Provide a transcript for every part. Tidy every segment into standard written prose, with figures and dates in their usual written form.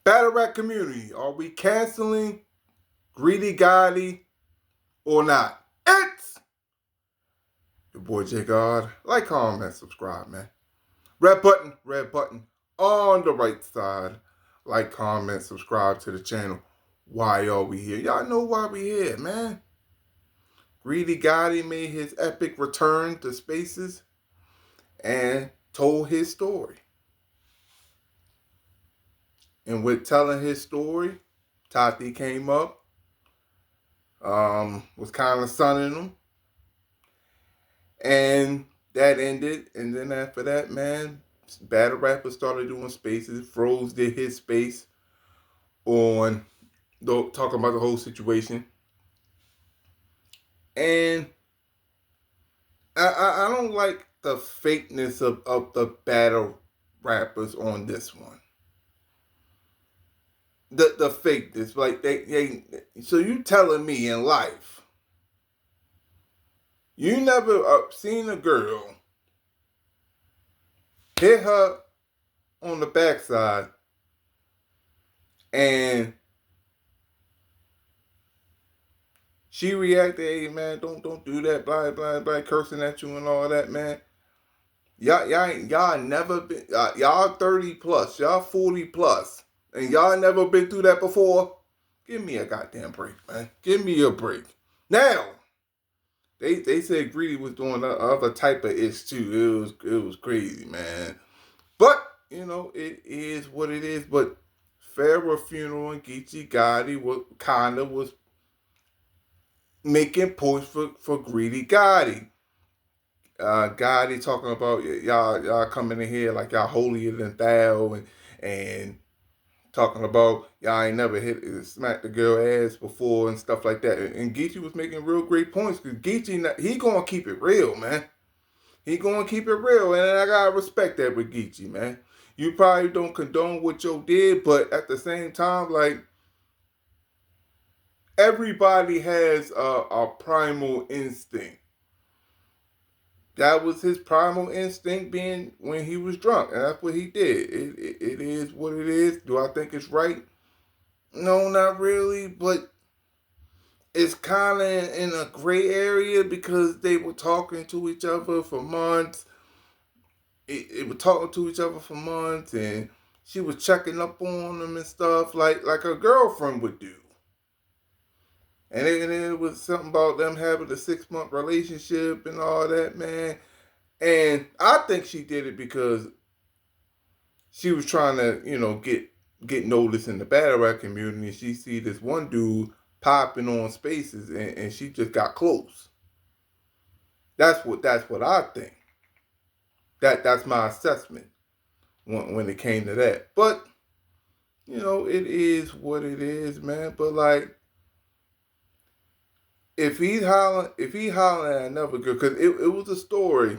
Battle rap community, are we canceling Greedy Gotti or not? It's your boy J God. Like, comment, subscribe, man. Red button on the right side. Like, comment, subscribe to the channel. Why are we here? Y'all know why we here, man. Greedy Gotti made his epic return to spaces and told his story. And with telling his story, Tati came up, was kind of sunning him. And that ended. And then after that, man, battle rappers started doing spaces. Froze did his space on talking about the whole situation. And I don't like the fakeness of the battle rappers on this one. The fakeness, like they so you telling me in life you never seen a girl hit her on the backside and she reacted, hey man, don't do that, blah blah blah, cursing at you and all that, man. Y'all never been, y'all 30 plus, y'all 40 plus, and y'all never been through that before. Give me a goddamn break, man. Give me a break. Now, they said Greedy was doing other type of ish too. It was crazy, man. But you know, it is what it is. But Farrah Funeral and Geechee Gotti was making points for Greedy Gotti. Gotti talking about y'all coming in here like y'all holier than thou and talking about y'all ain't never smacked the girl ass before and stuff like that. And Geechee was making real great points because Geechee, he gonna keep it real, man. He gonna keep it real, and I gotta respect that with Geechee, man. You probably don't condone what Joe did, but at the same time, like, everybody has a primal instinct. That was his primal instinct being when he was drunk, and that's what he did. It is what it is. Do I think it's right? No, not really, but it's kind of in a gray area because they were talking to each other for months. It were talking to each other for months, and she was checking up on them and stuff like a girlfriend would do. And it was something about them having a 6-month relationship and all that, man. And I think she did it because she was trying to, get noticed in the battle rap community. She see this one dude popping on spaces, and she just got close. That's what I think. That's my assessment when it came to that. But it is what it is, man. But like, if he hollering at another girl, because it was a story,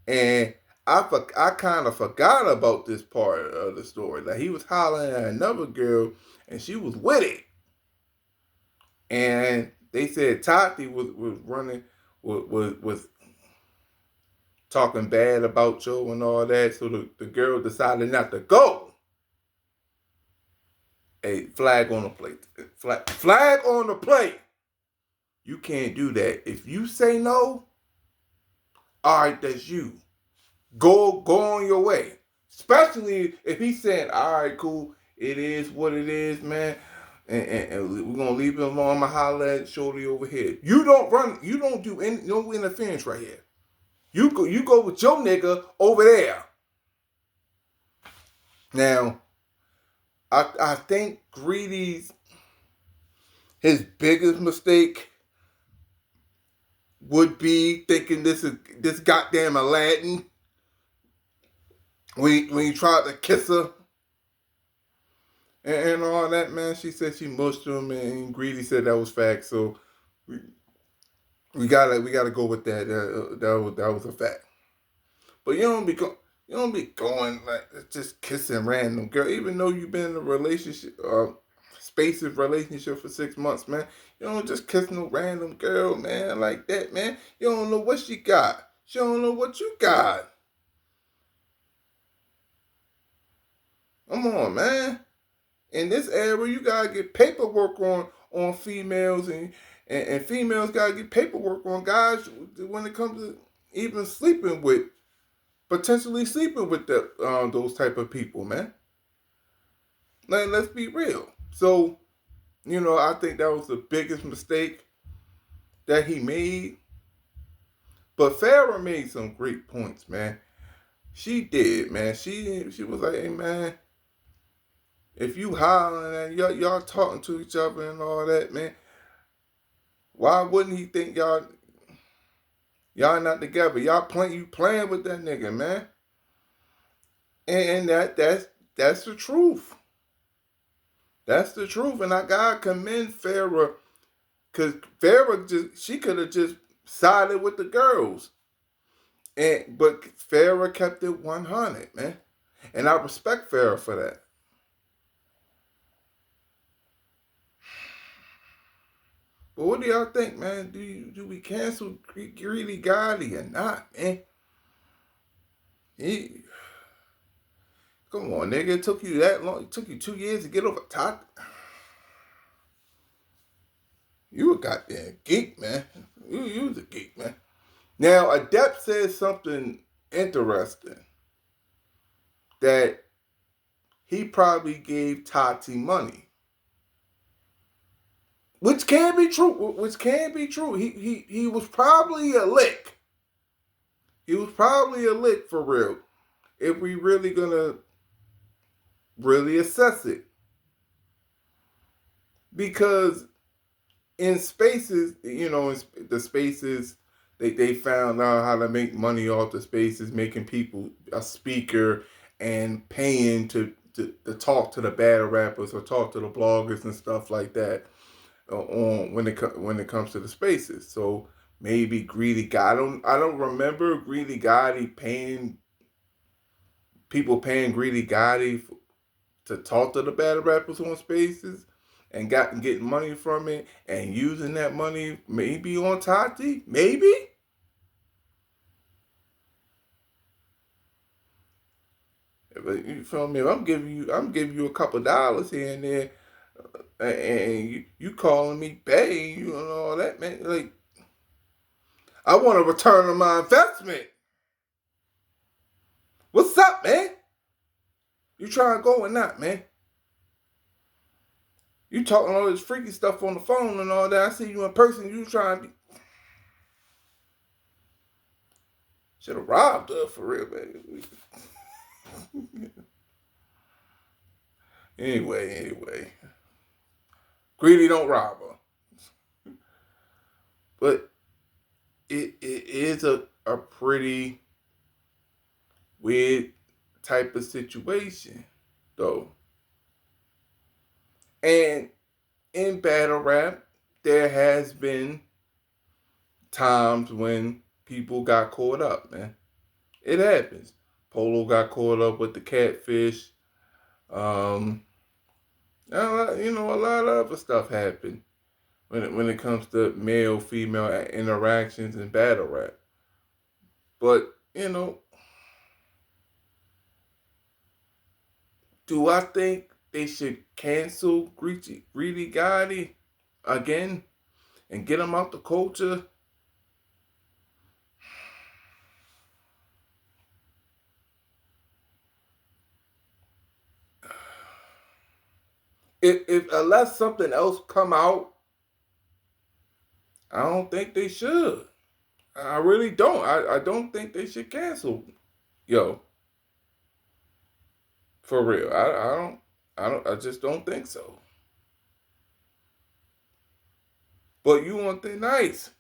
and I kind of forgot about this part of the story. Like, he was hollering at another girl, and she was with it. And they said Tati was running, was talking bad about Joe and all that. So the girl decided not to go. A flag on the plate. Flag on the plate. You can't do that. If you say no, all right, that's you. Go on your way. Especially if he said, all right, cool, it is what it is, man. And we're gonna leave it alone. I'm gonna holler at Shorty over here. You don't do no interference right here. You go with your nigga over there. Now, I think Greedy's his biggest mistake would be thinking this goddamn Aladdin when he tried to kiss her and all that, man. She said she mushed him, and Greedy said that was fact. So we gotta go with that. That was a fact. But you don't be going like just kissing random girl, even though you've been in a relationship, spacious relationship for 6 months, man. You don't just kiss no random girl, man, like that, man. You don't know what she got. She don't know what you got. Come on, man. In this era, you gotta get paperwork on females, and females gotta get paperwork on guys when it comes to even sleeping with, potentially sleeping with those type of people, man. Like, let's be real. So, I think that was the biggest mistake that he made. But Farrah made some great points, man. She did, man. She was like, hey, man, if you hollering and y'all talking to each other and all that, man, why wouldn't he think y'all not together? You playing with that nigga, man. And that's the truth. That's the truth. And I gotta commend Farrah, because she could have just sided with the girls. But Farrah kept it 100, man. And I respect Farrah for that. But what do y'all think, man? Do we cancel Greedy Gotti or not, man? Come on, nigga. It took you that long. It took you 2 years to get over top. You a goddamn geek, man. You was a geek, man. Now, Adept says something interesting, that he probably gave Tati money, which can be true. He was probably a lick. He was probably a lick for real. If we really gonna really assess it, because in spaces, in the spaces, they found out how to make money off the spaces, making people a speaker and paying to talk to the battle rappers or talk to the bloggers and stuff like that on when it comes to the spaces. So maybe Greedy Gotti. I don't remember Greedy Gotti paying Greedy Gotti to talk to the battle rappers on spaces, and getting money from it and using that money maybe on Tati, maybe. But you feel me? If I'm giving you a couple dollars here and there, and you calling me bae, and all that, man. Like, I want a return on my investment. What's up, man? You trying to go or not, man? You talking all this freaky stuff on the phone and all that. I see you in person. You trying to be. Should have robbed her for real, man. Anyway. Greedy don't rob her. But it is a pretty weird type of situation, though. And in battle rap, there has been times when people got caught up, man. It happens. Polo got caught up with the catfish. A lot of other stuff happened when it comes to male female interactions in battle rap. But do I think they should cancel Greedy Gotti again and get him out the culture? If unless something else come out, I don't think they should. I really don't. I don't think they should cancel. Yo, for real. I just don't think so. But you want that nice,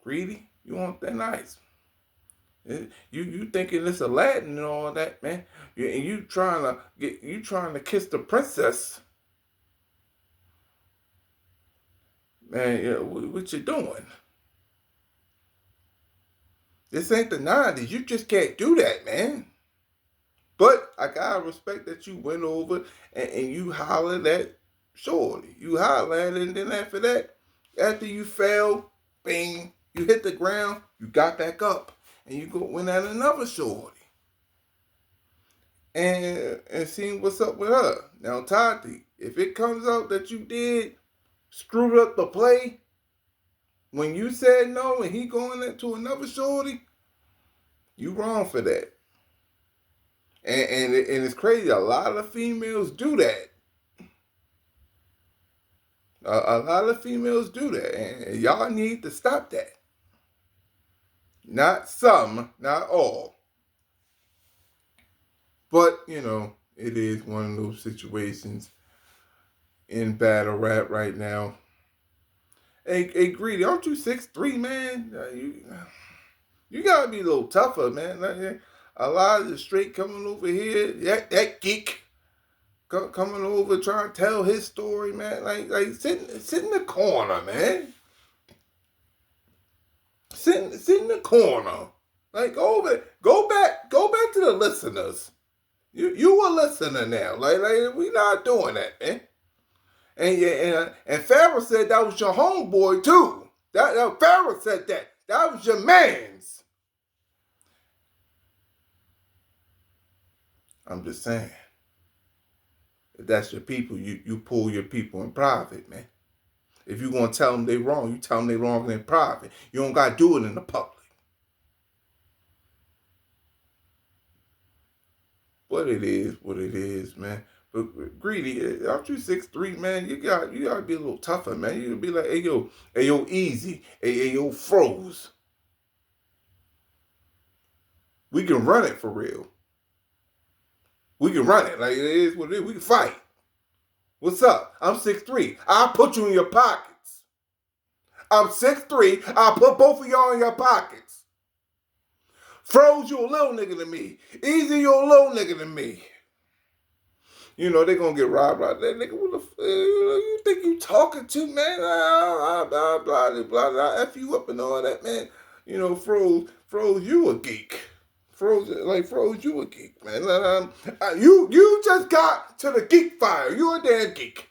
Greedy. You want that nice. You thinking it's Aladdin and all that, man. And you trying to kiss the princess. Man, what you doing? This ain't the 90s. You just can't do that, man. But I gotta respect that you went over and you hollered at Shorty. You hollered at it, and then after you fell, bing, you hit the ground, you got back up, and you went at another Shorty. and seeing what's up with her. Now, Tati, if it comes out that you did screwed up the play when you said no and he going into another shorty, you wrong for that. And it's crazy. A lot of females do that. A lot of females do that, and y'all need to stop that. Not some, not all. But, it is one of those situations in battle rap right now. Hey, Greedy, aren't you 6'3", man? You gotta be a little tougher, man. Like, a lot of the straight coming over here, that geek coming over trying to tell his story, man. Like sit in the corner, man. Sit in the corner. Like go back to the listeners. You a listener now. Like we not doing that, man. And Farrah said that was your homeboy too. That Farrah said that. That was your man's. I'm just saying. If that's your people, you pull your people in private, man. If you gonna tell them they wrong, you tell them they wrong in private. You don't gotta do it in the public. What it is, man. But Greedy, aren't you 6'3", man? You gotta be a little tougher, man. You gotta be like, hey yo, easy, hey yo, froze. We can run it for real. We can run it like it is what it is. We can fight. What's up? I'm 6'3". I'll put you in your pockets. I'm 6'3". I'll put both of y'all in your pockets. Froze, you a little nigga than me. Easy, you a little nigga than me. They're going to get robbed right there. Nigga, what the you think you talking to, man? Blah, blah, blah, F you up and all that, man. Froze, you a geek. Froze, you a geek, man. You just got to the geek fire. You a damn geek.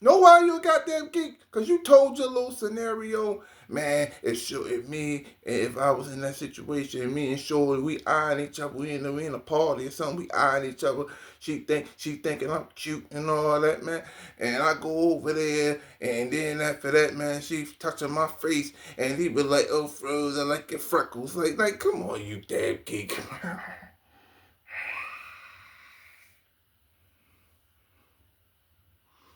Know why you a goddamn geek? Because you told your little scenario, man, if I was in that situation, me and Shorty, we eyeing each other, we in a party or something, we eyeing each other, she thinking I'm cute and all that, man, and I go over there, and then after that, man, she touching my face, and he be like, oh, Froze, I like your freckles, like, come on, you damn geek.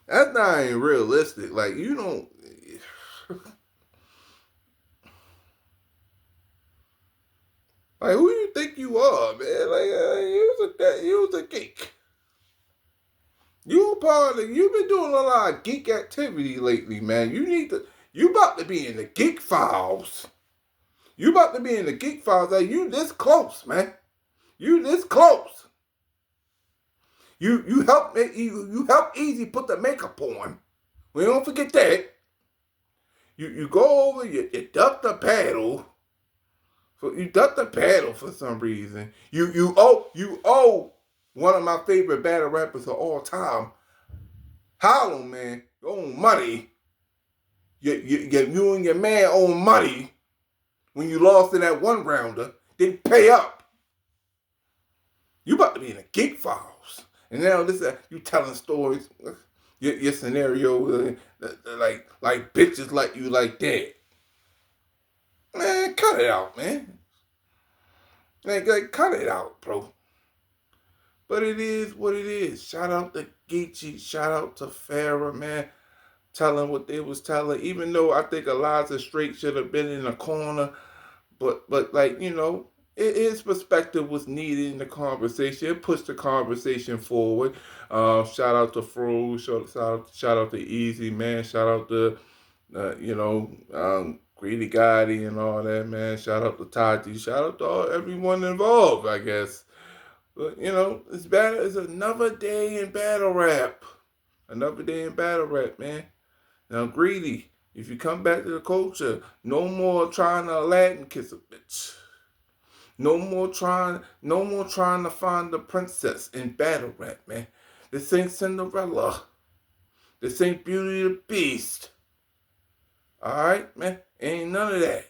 That's not even realistic. Like, you don't. Like, who you think you are, man? Like, you was a geek. You've been doing a lot of geek activity lately, man. You about to be in the geek files. You about to be in the geek files. Like, you this close, man. You this close. You help Easy put the makeup on. We don't forget that. You go over, you duck the paddle. So you duck the paddle for some reason. You owe one of my favorite battle rappers of all time, Hollow, man. You own money. You and your man own money when you lost in that one rounder. Didn't pay up. You about to be in the geek files. And now you telling stories. Your scenario, like bitches like you like that. Man, cut it out, man. Like, cut it out, bro. But it is what it is. Shout out to Geechee. Shout out to Farrah, man. Telling what they was telling. Even though I think Eliza Straight should have been in the corner. But like, his perspective was needed in the conversation. It pushed the conversation forward. Shout out to Froze. Shout out to Easy, man. Shout out to, Greedy Gotti and all that, man. Shout out to Tati. Shout out to everyone involved, I guess. But, it's another day in battle rap. Another day in battle rap, man. Now, Greedy, if you come back to the culture, no more trying to Aladdin kiss a bitch. No more trying to find the princess in battle rap, man. This ain't Cinderella. This ain't Beauty and the Beast. Alright, man? Ain't none of that.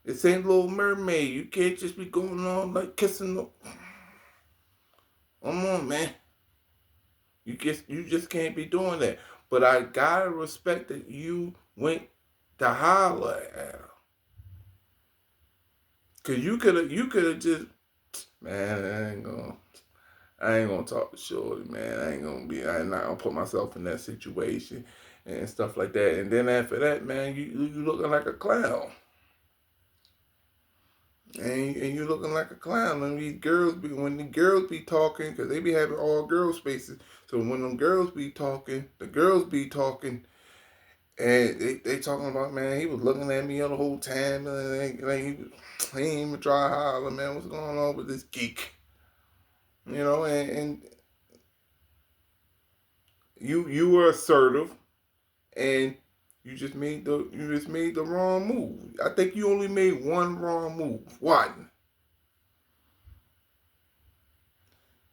This ain't Little Mermaid. You can't just be going on like kissing the... Come on, man. You just can't be doing that. But I gotta respect that you went to holler at her. Cause you could have just, man, I ain't gonna talk to Shorty, man. I'm not gonna put myself in that situation and stuff like that. And then after that, man, you looking like a clown. And you looking like a clown. And when the girls be talking, because they be having all girl spaces. So when them girls be talking, the girls be talking, and they talking about, man, he was looking at me the whole time, and he ain't even try to holler, man, what's going on with this geek? And you were assertive, and you just made the wrong move. I think you only made one wrong move. One.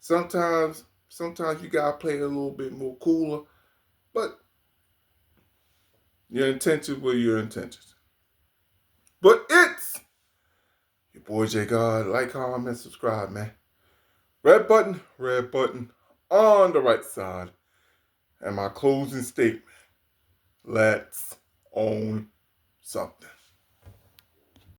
Sometimes you gotta play a little bit more cooler, but your intentions were your intentions. But it's your boy J God. Like, comment, subscribe, man. Red button on the right side. And my closing statement. Let's own something.